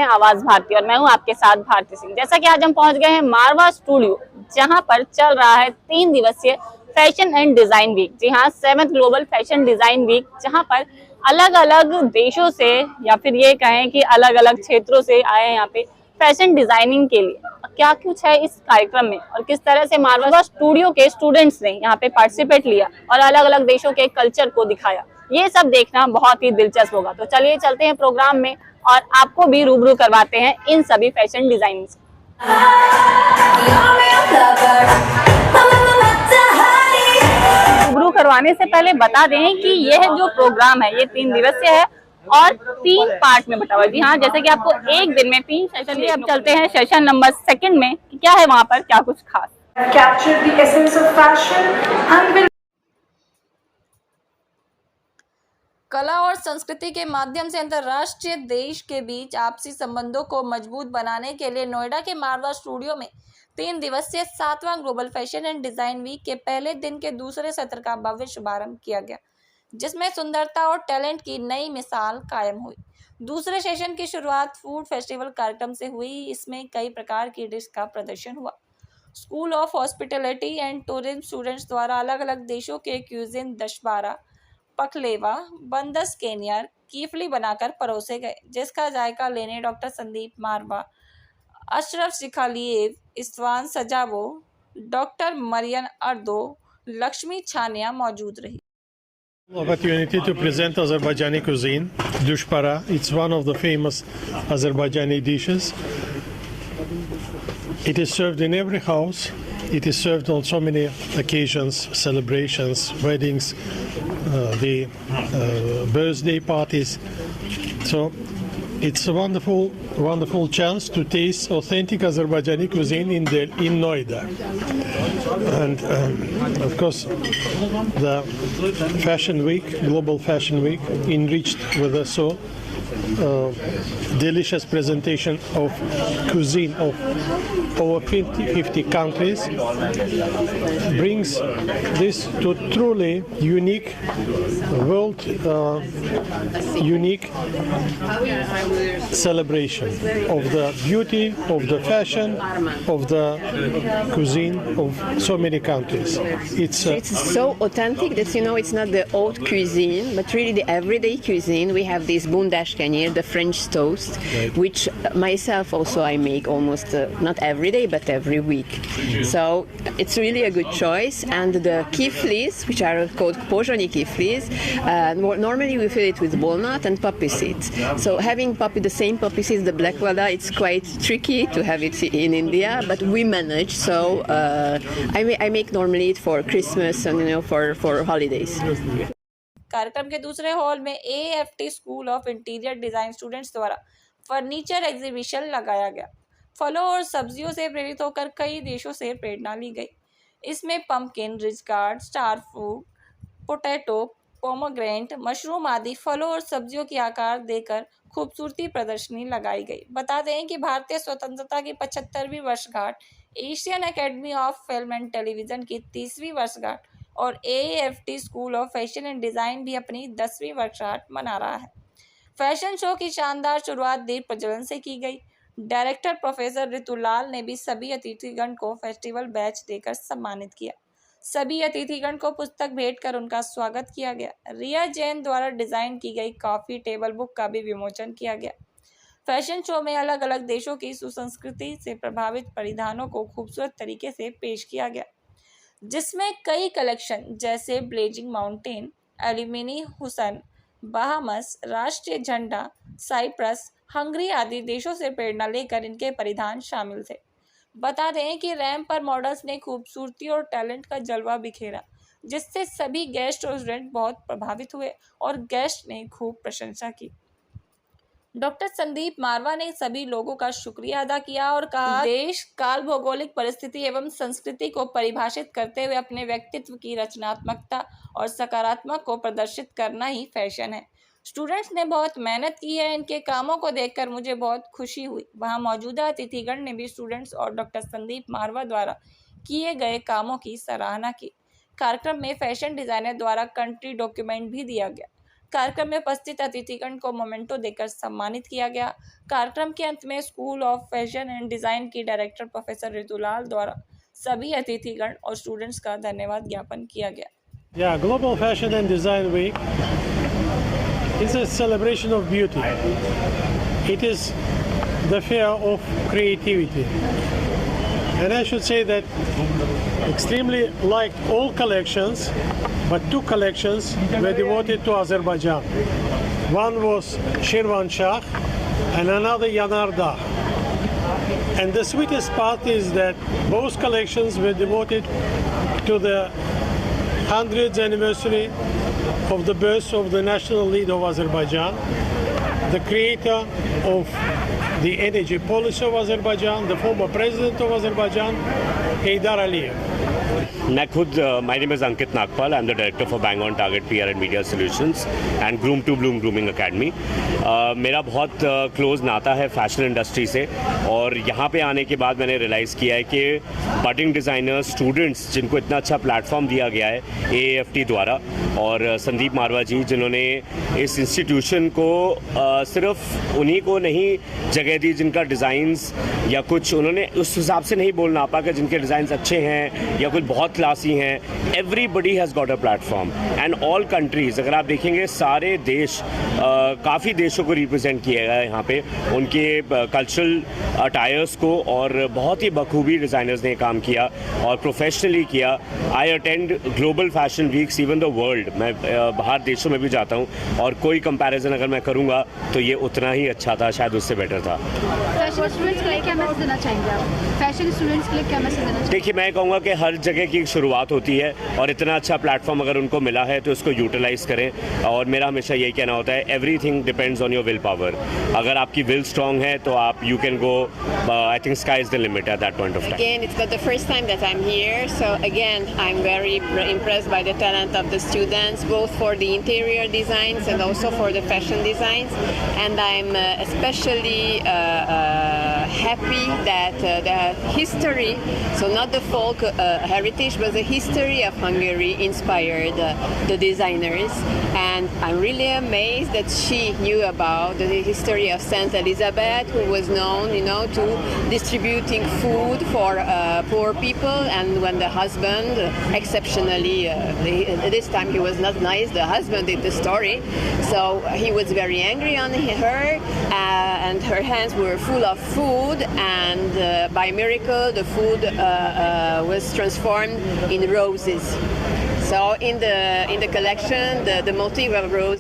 आवाज भारती और मैं हूं आपके साथ भारती सिंह। जैसा कि आज हम पहुंच गए हैं मारवा स्टूडियो, जहां पर चल रहा है 3 दिवसीय फैशन एंड डिजाइन वीक। जी हाँ, 7th global fashion design week, जहां पर अलग अलग देशों से या फिर ये कहें कि अलग अलग क्षेत्रों से आए हैं यहाँ पे फैशन डिजाइनिंग के लिए। क्या कुछ है इस कार्यक्रम में और किस तरह से मारवा स्टूडियो के स्टूडेंट्स ने यहाँ पे पार्टिसिपेट लिया और अलग अलग देशों के कल्चर को दिखाया, ये सब देखना बहुत ही दिलचस्प होगा। तो चलिए चलते हैं प्रोग्राम में और आपको भी रूबरू करवाते हैं इन सभी फैशन डिजाइन से। रूबरू करवाने से पहले बता दें कि यह जो प्रोग्राम है ये 3 दिवसीय है और 3 पार्ट में बटा हुआ है। जी हाँ, जैसे कि आपको एक दिन में 3 सेशन लिए। अब चलते हैं सेशन नंबर 2 में कि क्या है वहाँ पर क्या कुछ खास। Capture the essence of fashion and will कला और संस्कृति के माध्यम से अंतर्राष्ट्रीय देश के बीच आपसी संबंधों को मजबूत बनाने के लिए नोएडा के मारवा स्टूडियो में 3 दिवसीय 7वां global fashion and design week के पहले दिन के दूसरे सत्र का भव्य शुभारंभ किया गया, जिसमें सुंदरता और टैलेंट की नई मिसाल कायम हुई। दूसरे सेशन की शुरुआत फूड फेस्टिवल कार्यक्रम से हुई। इसमें कई प्रकार की डिश का प्रदर्शन हुआ। School of hospitality and tourism students द्वारा अलग अलग देशों के क्यूजिन दशबारा, पकलेवा, बंदस केनियर, कीफली बनाकर परोसे गए, जिसका जायका लेने डॉक्टर संदीप मारवा, अशरफ शिखालिएव, इस्वान सजावो, डॉक्टर मरियन अर्दो, लक्ष्मी छानिया मौजूद रही। Opportunity to present Azerbaijani cuisine, dushpara. It's one of the famous Azerbaijani dishes. It is served in every house. It is served on so many occasions, celebrations, weddings, the birthday parties. So it's a wonderful chance to taste authentic Azerbaijani cuisine in Noida. And of course, the Fashion Week, Global Fashion Week, enriched with a so delicious presentation of cuisine of over 50 countries, brings this to truly unique world, unique celebration of the beauty, of the fashion, of the cuisine of so many countries. It's so authentic that it's not the haute cuisine, but really the everyday cuisine. We have this bundashkanir, the French toast, which myself also I make almost not every day but every week. So it's really a good choice. And the kiflis, which are called pojani kiflis, normally we fill it with walnut and poppy seeds. So having the same poppy seeds, the black vada, it's quite tricky to have it in India, but we manage. So I make normally it for Christmas and for holidays. कार्यक्रम के दूसरे hall में AFT school of interior design students द्वारा furniture exhibition लगाया गया। फलों और सब्जियों से प्रेरित होकर कई देशों से प्रेरणा ली गई। इसमें pumpkin, rich guard, star fruit, potato, pomegranate, mushroom आदि फलों और सब्जियों की आकार देकर खूबसूरती प्रदर्शनी लगाई गई। बता दें कि भारतीय स्वतंत्रता की 75वीं वर्षगांठ, Asian academy of film and television की 30वीं वर्षगांठ और AFT school of fashion and design भी अपनी 10वीं वर्षगांठ मना रहा है। फैशन शो की शानदार शुरुआत दीप प्रज्वलन से की गई। डायरेक्टर प्रोफेसर ऋतुलाल ने भी सभी अतिथिगण को फेस्टिवल बैच देकर सम्मानित किया। सभी अतिथिगण को पुस्तक भेंट कर उनका स्वागत किया गया। रिया जैन द्वारा डिजाइन की गई कॉफी टेबल बुक का भी विमोचन किया गया। फैशन शो में अलग अलग देशों की सुसंस्कृति से प्रभावित परिधानों को खूबसूरत तरीके से पेश किया गया, जिसमें कई कलेक्शन जैसे ब्लेजिंग माउंटेन, एल्यूमिनी हुसन, बहामस, राष्ट्रीय झंडा, साइप्रस, हंगरी आदि देशों से प्रेरणा लेकर इनके परिधान शामिल थे। बता दें कि रैंप पर मॉडल्स ने खूबसूरती और टैलेंट का जलवा बिखेरा, जिससे सभी गेस्ट और स्टूडेंट बहुत प्रभावित हुए और गेस्ट ने खूब प्रशंसा की। डॉक्टर संदीप मारवा ने सभी लोगों का शुक्रिया अदा किया और कहा, देश काल, भौगोलिक परिस्थिति एवं संस्कृति को परिभाषित करते हुए अपने व्यक्तित्व की रचनात्मकता और सकारात्मक को प्रदर्शित करना ही फैशन है। स्टूडेंट्स ने बहुत मेहनत की है, इनके कामों को देखकर मुझे बहुत खुशी हुई। वहां मौजूदा अतिथिगण ने भी स्टूडेंट्स और डॉक्टर संदीप मारवा द्वारा किए गए कामों की सराहना की। कार्यक्रम में फैशन डिजाइनर द्वारा कंट्री डॉक्यूमेंट भी दिया गया। कार्यक्रम में उपस्थित अतिथिगण को मोमेंटो देकर सम्मानित किया गया। कार्यक्रम के अंत में school of fashion and design की डायरेक्टर प्रोफेसर ऋतुलाल द्वारा सभी अतिथिगण और स्टूडेंट्स का धन्यवाद ज्ञापन किया गया। Yeah, Global Fashion and Design Week is a celebration of beauty. It is the fair of creativity. And I should say that extremely liked all collections, but two collections were devoted to Azerbaijan. One was Shirvan Shah and another Yanar Dagh. And the sweetest part is that both collections were devoted to the 100th anniversary of the birth of the national leader of Azerbaijan, the creator of the energy policy of Azerbaijan, the former president of Azerbaijan, Heydar Aliyev. मैं खुद my name is Ankit Nagpal, I am the director for Bang On Target PR and media solutions and Groom To Bloom grooming academy. मेरा बहुत close नाता है fashion industry से, और यहाँ पे आने के बाद मैंने रियलाइज़ किया है कि बडिंग डिज़ाइनर्स, स्टूडेंट्स जिनको इतना अच्छा प्लेटफॉर्म दिया गया है AAFT द्वारा, और संदीप मारवा जी जिन्होंने इस इंस्टीट्यूशन को सिर्फ उन्हीं को नहीं जगह दी जिनका डिज़ाइंस या कुछ उन्होंने उस हिसाब से नहीं बोलना पा कि जिनके डिज़ाइंस अच्छे हैं या कुछ बहुत क्लासी हैं। Everybody has got a platform and all countries, अगर आप देखेंगे सारे देश, काफ़ी देशों को रिप्रेजेंट किया गया है यहाँ पे, उनके कल्चरल अटायर्स को, और बहुत ही बखूबी डिज़ाइनर्स ने काम किया और प्रोफेशनली किया। I attend global fashion weeks even the world, मैं बाहर देशों में भी जाता हूँ, और कोई कंपैरिजन अगर मैं करूँगा तो ये उतना ही अच्छा था, शायद उससे बेटर था। फैशन स्टूडेंट्स के लिए क्या मैसेज देना चाहेंगे आप? फैशन स्टूडेंट्स के लिए क्या मैसेज देना चाहेंगे? देखिए, मैं कहूँगा कि हर जगह की शुरुआत होती है, और इतना अच्छा प्लेटफॉर्म अगर उनको मिला है तो उसको यूटिलाइज़ करें। और मेरा हमेशा यही कहना होता है, everything depends on your will power. अगर आपकी विल स्ट्रॉन्ग है तो आप you can go, I think sky is the limit at that point of time. Again, it's not the first time that I'm here, so again, I'm very impressed by the talent of the students, both for the interior designs and also for the fashion designs. And I'm especially happy that the history, so not the folk heritage, but the history of Hungary inspired the designers. And I'm really amazed that she knew about the history of Saint Elizabeth, who was known, to distributing food for poor people. And when the husband, exceptionally, this time he was not nice, the husband did the story, so he was very angry on her, and her hands were full of food, and by miracle the food was transformed in roses. So in the collection, the motif of rose